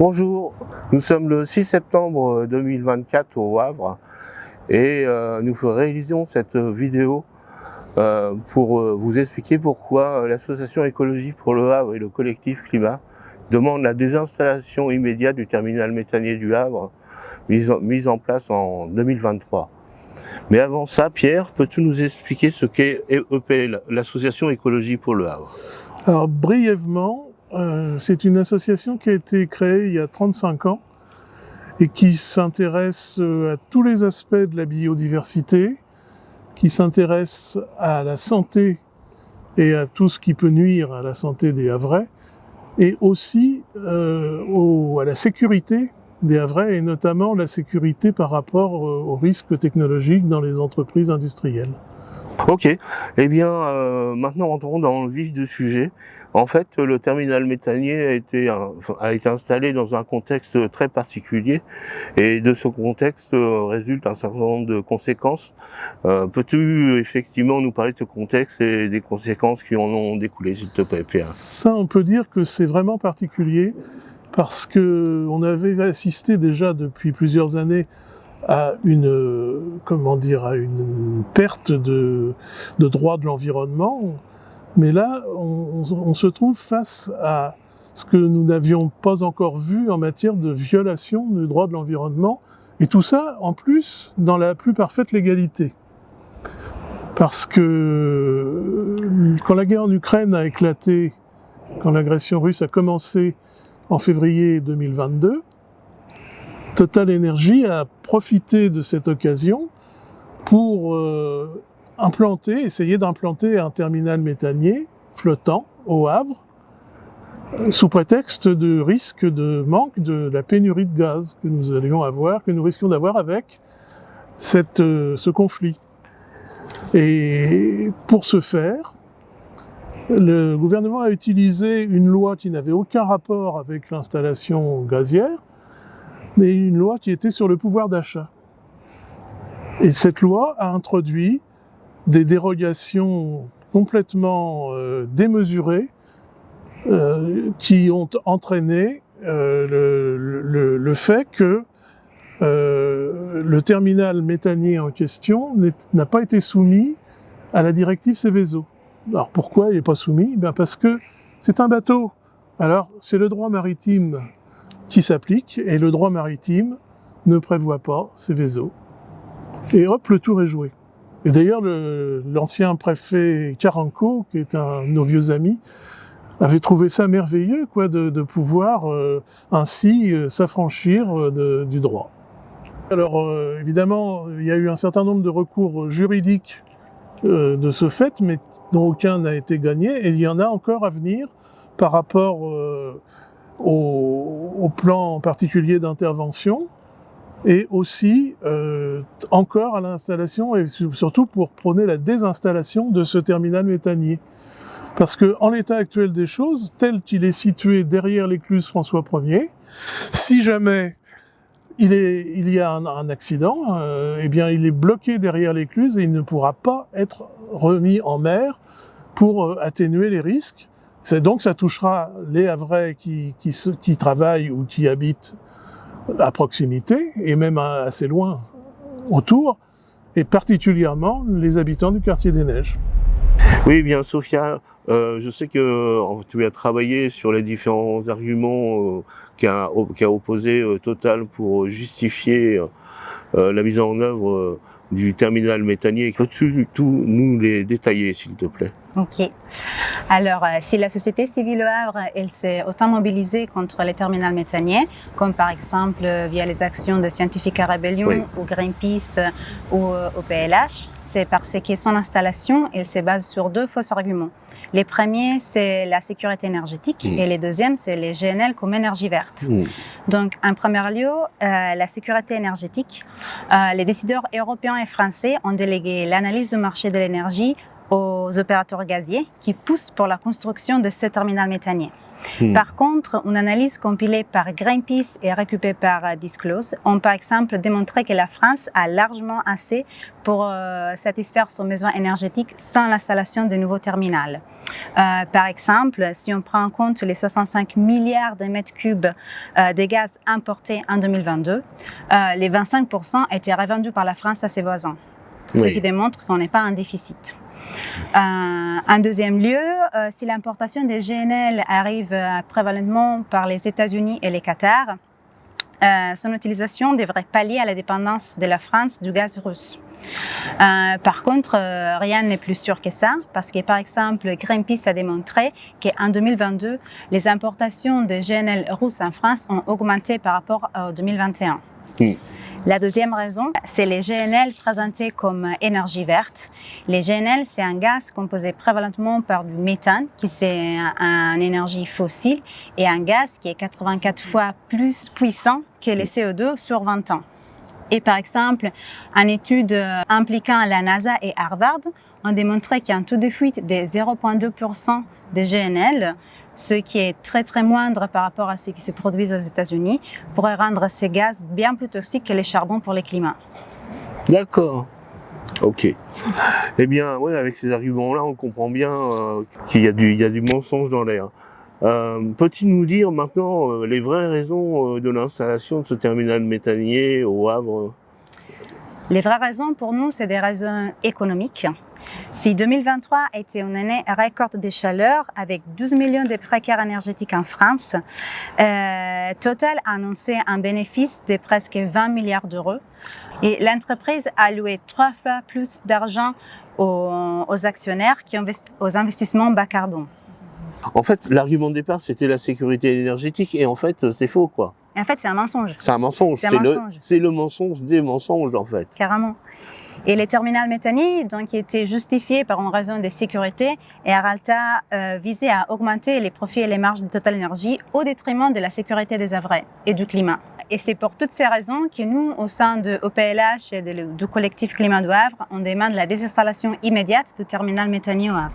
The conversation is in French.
Bonjour, nous sommes le 6 septembre 2024 au Havre et nous réalisons cette vidéo pour vous expliquer pourquoi l'association Écologie pour le Havre et le collectif Climat demandent la désinstallation immédiate du terminal méthanier du Havre mise en place en 2023. Mais avant ça, Pierre, peux-tu nous expliquer ce qu'est EPL, l'association Écologie pour le Havre? Alors brièvement, c'est une association qui a été créée il y a 35 ans et qui s'intéresse à tous les aspects de la biodiversité, qui s'intéresse à la santé et à tout ce qui peut nuire à la santé des Havrais, et aussi à la sécurité des Havrais, et notamment la sécurité par rapport aux risques technologiques dans les entreprises industrielles. Ok, eh bien maintenant rentrons dans le vif du sujet. En fait, le terminal méthanier a été installé dans un contexte très particulier et de ce contexte résulte un certain nombre de conséquences. Peux-tu effectivement nous parler de ce contexte et des conséquences qui en ont découlé, s'il te plaît, Pierre? Ça, on peut dire que c'est vraiment particulier parce que on avait assisté déjà depuis plusieurs années à une perte de droits de l'environnement. Mais là, on se trouve face à ce que nous n'avions pas encore vu en matière de violation du droit de l'environnement, et tout ça, en plus, dans la plus parfaite légalité. Parce que quand la guerre en Ukraine a éclaté, quand l'agression russe a commencé en février 2022, Total Energy a profité de cette occasion pour essayer d'implanter un terminal méthanier flottant au Havre, sous prétexte de risque de manque de la pénurie de gaz que nous risquions d'avoir avec ce conflit. Et pour ce faire, le gouvernement a utilisé une loi qui n'avait aucun rapport avec l'installation gazière, mais une loi qui était sur le pouvoir d'achat. Et cette loi a introduit des dérogations complètement démesurées qui ont entraîné le fait que le terminal méthanier en question n'a pas été soumis à la directive Seveso. Alors pourquoi il n'est pas soumis? Parce que c'est un bateau. Alors c'est le droit maritime qui s'applique, et le droit maritime ne prévoit pas Seveso. Et hop, le tour est joué. Et d'ailleurs, l'ancien préfet Caranco, qui est un de nos vieux amis, avait trouvé ça merveilleux, de pouvoir ainsi s'affranchir du droit. Alors évidemment, il y a eu un certain nombre de recours juridiques de ce fait, mais dont aucun n'a été gagné, et il y en a encore à venir par rapport au plan particulier d'intervention, et aussi encore à l'installation, et surtout pour prôner la désinstallation de ce terminal méthanier. Parce qu'en l'état actuel des choses, tel qu'il est situé derrière l'écluse François Ier, si jamais il y a un accident, il est bloqué derrière l'écluse et il ne pourra pas être remis en mer pour atténuer les risques. Donc ça touchera les Havrais qui travaillent ou qui habitent à proximité, et même assez loin autour, et particulièrement les habitants du quartier des Neiges. Oui, bien, Sophia, je sais que tu as travaillé sur les différents arguments qu'a opposé Total pour justifier la mise en œuvre du terminal méthanier. Peux-tu nous les détailler, s'il te plaît? Ok. Alors, si la société civile Le Havre, elle s'est autant mobilisée contre les terminals méthaniers, comme par exemple via les actions de Scientifica Rebellion, oui, ou Greenpeace ou au PLH, c'est parce que son installation, elle se base sur deux faux arguments. Les premiers, c'est la sécurité énergétique, et les deuxièmes, c'est les GNL comme énergie verte. Donc, en premier lieu, la sécurité énergétique. Les décideurs européens et français ont délégué l'analyse du marché de l'énergie aux opérateurs gaziers qui poussent pour la construction de ce terminal méthanier. Par contre, une analyse compilée par Greenpeace et récupérée par Disclose ont par exemple démontré que la France a largement assez pour satisfaire son besoin énergétique sans l'installation de nouveaux terminaux. Par exemple, si on prend en compte les 65 milliards de mètres cubes de gaz importés en 2022, les 25% étaient revendus par la France à ses voisins, ce qui démontre qu'on n'est pas en déficit. En deuxième lieu, si l'importation des GNL arrive prévalemment par les États-Unis et les Qatar, son utilisation devrait pallier à la dépendance de la France du gaz russe. Par contre, rien n'est plus sûr que ça, parce que par exemple, Greenpeace a démontré qu'en 2022, les importations de GNL russes en France ont augmenté par rapport à 2021. La deuxième raison, c'est les GNL présentés comme énergie verte. Les GNL, c'est un gaz composé prévalemment par du méthane, qui c'est une énergie fossile, et un gaz qui est 84 fois plus puissant que les CO2 sur 20 ans. Et par exemple, en étude impliquant la NASA et Harvard, on démontrait qu'il y a un taux de fuite de 0,2% de GNL, ce qui est très très moindre par rapport à ce qui se produit aux États-Unis, pourrait rendre ces gaz bien plus toxiques que les charbons pour le climat. D'accord. Ok. Eh bien, ouais, avec ces arguments-là, on comprend bien qu'il y a du mensonge dans l'air. Peux-tu nous dire maintenant les vraies raisons de l'installation de ce terminal méthanier au Havre? Les vraies raisons pour nous, c'est des raisons économiques. Si 2023 était une année record de chaleur avec 12 millions de précaires énergétiques en France, Total a annoncé un bénéfice de presque 20 milliards d'euros et l'entreprise a alloué 3 fois plus d'argent aux actionnaires aux investissements bas carbone. En fait, l'argument de départ, c'était la sécurité énergétique, et en fait, c'est faux, quoi. Et en fait, c'est un mensonge. C'est un mensonge. C'est le mensonge des mensonges, en fait. Carrément. Et les terminaux méthaniers, donc, étaient justifiés par une raison de sécurité et Aralta visait à augmenter les profits et les marges de Total Energy au détriment de la sécurité des œuvres et du climat. Et c'est pour toutes ces raisons que nous, au sein de OPLH et du collectif Climat du Havre, on demande la désinstallation immédiate du terminal méthanier au Havre.